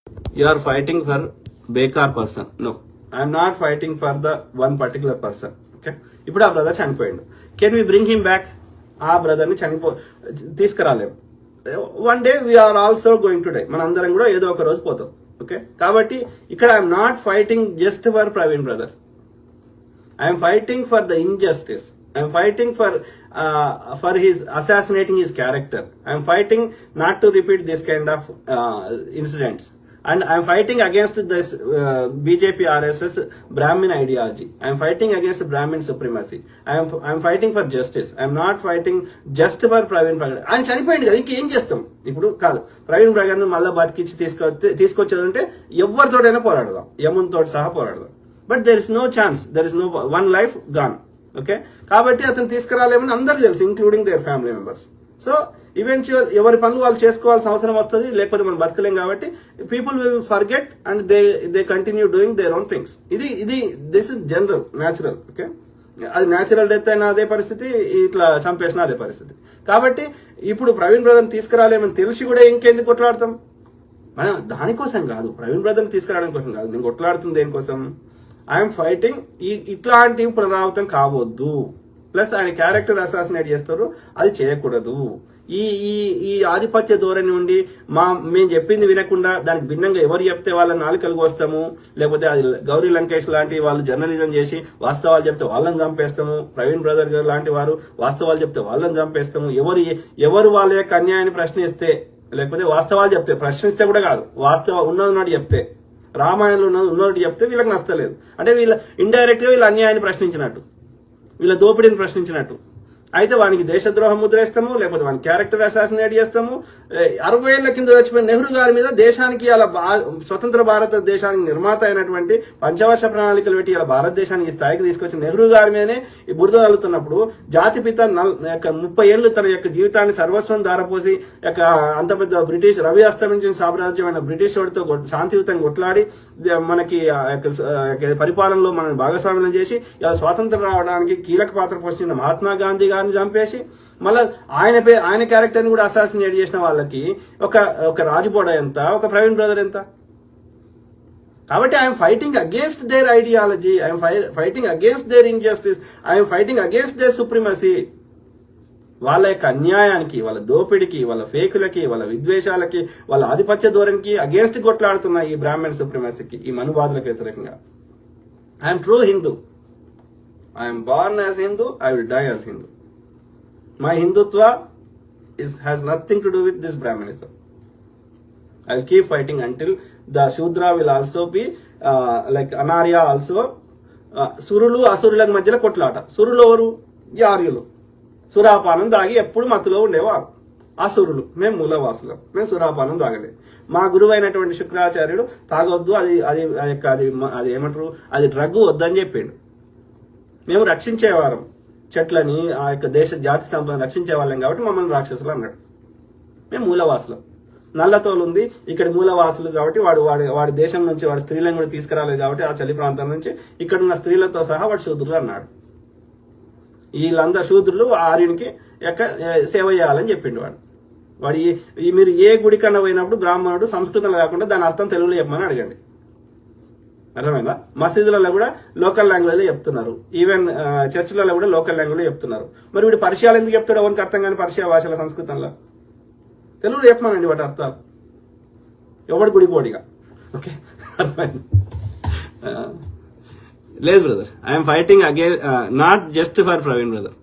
You are fighting for బేకార్ person. No, I'm not fighting for the one particular person. Okay, ఇప్పుడు ఆ brother చనిపోయిండు. Can we bring him back? ఆ బ్రదర్ని తీసుకురాలేము. One day we're also going to die. మన అందరం కూడా ఏదో ఒక రోజు పోతాం. ఓకే, కాబట్టి ఇక్కడ I'm not fighting just for Praveen brother. I'm fighting for the injustice. I'm fighting for his assassinating his character. I'm fighting not to repeat this kind of incidents. And I'm fighting against this BJP RSS Brahmin ideology. I'm fighting against Brahmin supremacy. I'm fighting for justice. I'm not fighting just for Praveen Pragar. ఆయన చనిపోయింది కదా, ఇంకేం చేస్తాం? ఇప్పుడు కాదు, ప్రవీణ్ ప్రగర్ ను మళ్ళా బతికించి తీసుకొచ్చేదంటే ఎవరితోటైనా పోరాడదాం, యమున్తో సహా పోరాడదాం. But there is no chance, there is no one life gone. Okay, కాబట్టి అతను తీసుకురాలేమని అందరికి తెలుసు, including their family members. So eventual ఎవరి పనులు వాళ్ళు చేసుకోవాల్సిన అవసరం వస్తుంది, లేకపోతే మనం బతకలేం. కాబట్టి people will forget and they continue doing their own things. This is general, natural. Okay, అది న్యాచురల్ డెత్ అయినా అదే పరిస్థితి, ఇట్లా చంపేసినా అదే పరిస్థితి. కాబట్టి ఇప్పుడు ప్రవీణ్ బ్రదర్ని తీసుకురాలేమని తెలిసి కూడా ఇంకెందుకు కొట్లాడతాం? మనం దానికోసం కాదు, ప్రవీణ్ బ్రదర్ని తీసుకురావడం కోసం కాదు. నేను కొట్లాడుతుంది దేనికోసం? ఐఎమ్ ఫైటింగ్ ఇట్లాంటి పునరావృతం కావద్దు. ప్లస్ ఆయన క్యారెక్టర్ అసాసినేట్ చేస్తారు, అది చేయకూడదు. ఈ ఆధిపత్య ధోరణి నుండి మేము చెప్పింది వినకుండా దానికి భిన్నంగా ఎవరు చెప్తే వాళ్ళని నాలుకలు కోస్తాము, లేకపోతే అది గౌరీ లంకేష్ లాంటి వాళ్ళు జర్నలిజం చేసి వాస్తవాలు చెప్తే వాళ్ళని చంపేస్తాము, ప్రవీణ్ బ్రదర్ గారు లాంటి వారు వాస్తవాలు చెప్తే వాళ్ళని చంపేస్తాము. ఎవరు వాళ్ళ యొక్క అన్యాయాన్ని ప్రశ్నిస్తే, లేకపోతే వాస్తవాలు చెప్తే, ప్రశ్నిస్తే కూడా కాదు, వాస్తవం ఉన్నది చెప్తే, రామాయణంలో ఉన్నట్టు చెప్తే వీళ్ళకి నచ్చలేదు. అంటే వీళ్ళ ఇండైరెక్ట్ గా వీళ్ళ అన్యాయాన్ని ప్రశ్నించినట్టు, వీళ్ళ దోపిడీని ప్రశ్నించినట్టు. అయితే వానికి దేశద్రోహం ముద్రేస్తాము, లేకపోతే వాని క్యారెక్టర్ అసాసినేట్ చేస్తాము. 60 ఏళ్ల కింద చచ్చిపోయిన నెహ్రూ గారి మీద దేశానికి అలా స్వతంత్ర భారతదేశానికి నిర్మాత అయినటువంటి పంచవర్ష ప్రణాళికలు పెట్టి ఇలా భారతదేశానికి ఈ స్థాయికి తీసుకొచ్చిన నెహ్రూ గారి మీదనే ఈ బురద తల్లుతున్నప్పుడు జాతిపిత 30 ఏళ్లు తన యొక్క జీవితాన్ని సర్వస్వం దారపోసి అంత పెద్ద బ్రిటిష్ రవి అస్తమించిన సామ్రాజ్యమైన బ్రిటిష్ వాడితో శాంతియుతంగా కొట్లాడి మనకి పరిపాలనలో మనల్ని భాగస్వామ్యం చేసి ఇలా స్వాతంత్రం రావడానికి కీలక పాత్ర పోషించిన మహాత్మా గాంధీ గారిని చంపేసి మళ్ళీ ఆయన క్యారెక్టర్ని కూడా అసాసినేట్ చేసిన వాళ్ళకి ఒక రాజుబోడ ఎంత, ఒక ప్రవీణ్ బ్రదర్ ఎంత? కాబట్టి I'm fighting against their ideology, I'm fighting against their injustice, I'm fighting against their supremacy. వాళ్ళ యొక్క అన్యాయానికి, వాళ్ళ దోపిడికి, వాళ్ళ ఫేకులకి, వాళ్ళ విద్వేషాలకి, వాళ్ళ ఆధిపత్య ధోరణికి అగేన్స్ట్ కొట్లాడుతున్న ఈ బ్రాహ్మణ్ సుప్రిమసీకి, ఈ మనువాదులకు వ్యతిరేకంగా. I'm true Hindu. I'm born as Hindu, I will die as Hindu. My Hindutva has nothing to do with this Brahmanism. I will keep fighting until the Shudra will also be like Anarya also. సురులు అసురుల మధ్యలో కొట్లాట. సురులు ఎవరు? ఆర్యులు. సురాపానం దాగి ఎప్పుడు మత్తులో ఉండేవారు. అసురులు. మేము మూలవాసులం, మేము సురాపానం తాగలే. మా గురువు అయినటువంటి శుక్రాచార్యుడు తాగొద్దు, అది ఏమంటారు, అది డ్రగ్ వద్దని చెప్పిండు. మేము రక్షించేవారం చెట్లని, ఆ యొక్క దేశ జాతి సంపదను రక్షించే వాళ్ళం కాబట్టి మమ్మల్ని రాక్షసులు అన్నాడు. మేము మూలవాసులం. నల్లతోలు ఉంది ఇక్కడ మూలవాసులు కాబట్టి వాడి దేశం నుంచి వాడి స్త్రీలను కూడా తీసుకురాలేదు కాబట్టి ఆ చలి ప్రాంతం నుంచి ఇక్కడున్న స్త్రీలతో సహా వాడు శూద్రులు అన్నాడు. వీళ్ళందరూ శూద్రులు ఆర్యునికి యొక్క సేవ చేయాలని చెప్పిండు వాడు. మీరు ఏ గుడి కన్నా పోయినప్పుడు బ్రాహ్మణుడు సంస్కృతంలో కాకుండా దాని అర్థం తెలుగులో చెప్పమని అడగండి. అర్థమైందా? మసీదులలో కూడా లోకల్ లాంగ్వేజ్ లో చెప్తున్నారు, ఈవెన్ చర్చిలలో కూడా లోకల్ లాంగ్వేజ్ లో చెప్తున్నారు. మరి వీడు పర్షియాలు ఎందుకు చెప్తాడు? ఎవరికి అర్థం కాని పర్షియా భాషల సంస్కృతంలో తెలుగులో చెప్పమానండి వాటి అర్థాలు. ఎవడు గుడిపోడిగా. ఓకే, అర్థమైంది? లేదు brother, I'm fighting again not just for Praveen brother.